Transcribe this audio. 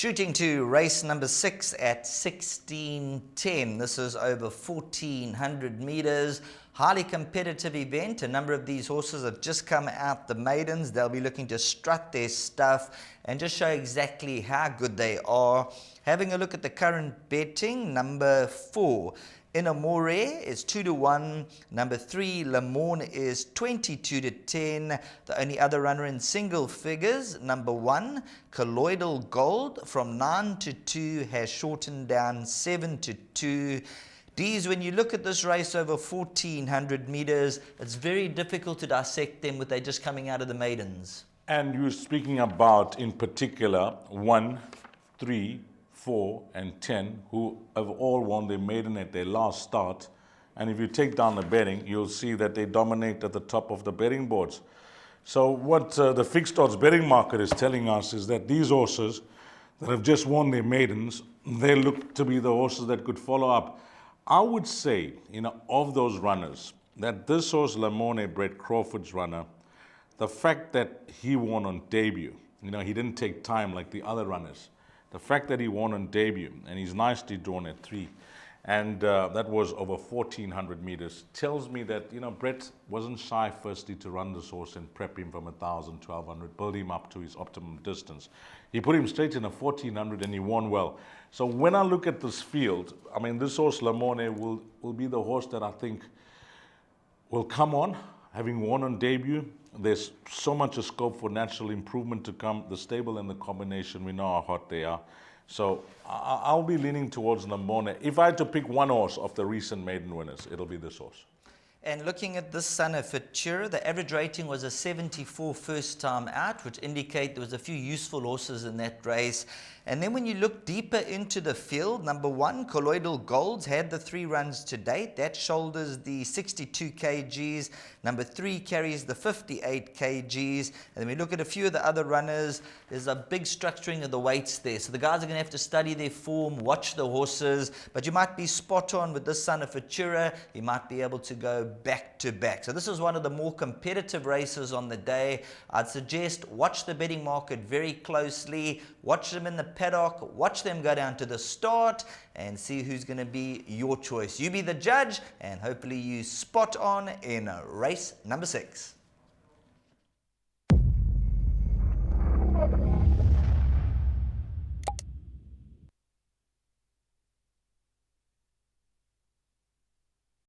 Shooting to race number 6 at 16:10. This is over 1,400 meters. Highly competitive event. A number of these horses have just come out the maidens. They'll be looking to strut their stuff and just show exactly how good they are. Having a look at the current betting, number 4, Inamore is 2-1. Number 3, Lamorne is 22-10. The only other runner in single figures, number 1, Colloidal Gold from 9-2 has shortened down 7-2. D's, when you look at this race over 1,400 meters, it's very difficult to dissect them with they just coming out of the maidens. And you're speaking about, in particular, 1, 3, 4, and 10, who have all won their maiden at their last start. And if you take down the betting, you'll see that they dominate at the top of the betting boards. So what the fixed odds betting market is telling us is that these horses that have just won their maidens, they look to be the horses that could follow up. I would say, of those runners, that this horse, Lamorne, Brett Crawford's runner, the fact that he won on debut, he didn't take time like the other runners. The fact that he won on debut, and he's nicely drawn at 3, and that was over 1,400 meters, tells me that, Brett wasn't shy firstly to run this horse and prep him from 1,000, 1,200, build him up to his optimum distance. He put him straight in a 1,400 and he won well. So when I look at this field, this horse, Lamorne, will be the horse that I think will come on, having won on debut. There's so much scope for natural improvement to come. The stable and the combination, we know how hot they are. So I'll be leaning towards Lamorne. If I had to pick one horse of the recent maiden winners, it'll be this horse. And looking at this son of Futura, the average rating was a 74 first time out, which indicate there was a few useful horses in that race. And then when you look deeper into the field, number 1, Colloidal Gold's had the 3 runs to date. That shoulders the 62 kgs. Number 3 carries the 58 kgs. And then we look at a few of the other runners. There's a big structuring of the weights there. So the guys are going to have to study their form, watch the horses. But you might be spot on with this son of Futura. You might be able to go back to back. So this is one of the more competitive races on the day. I'd suggest watch the betting market very closely. Watch them in the paddock, watch them go down to the start and see who's going to be your choice. You be the judge and hopefully you spot on in race number 6.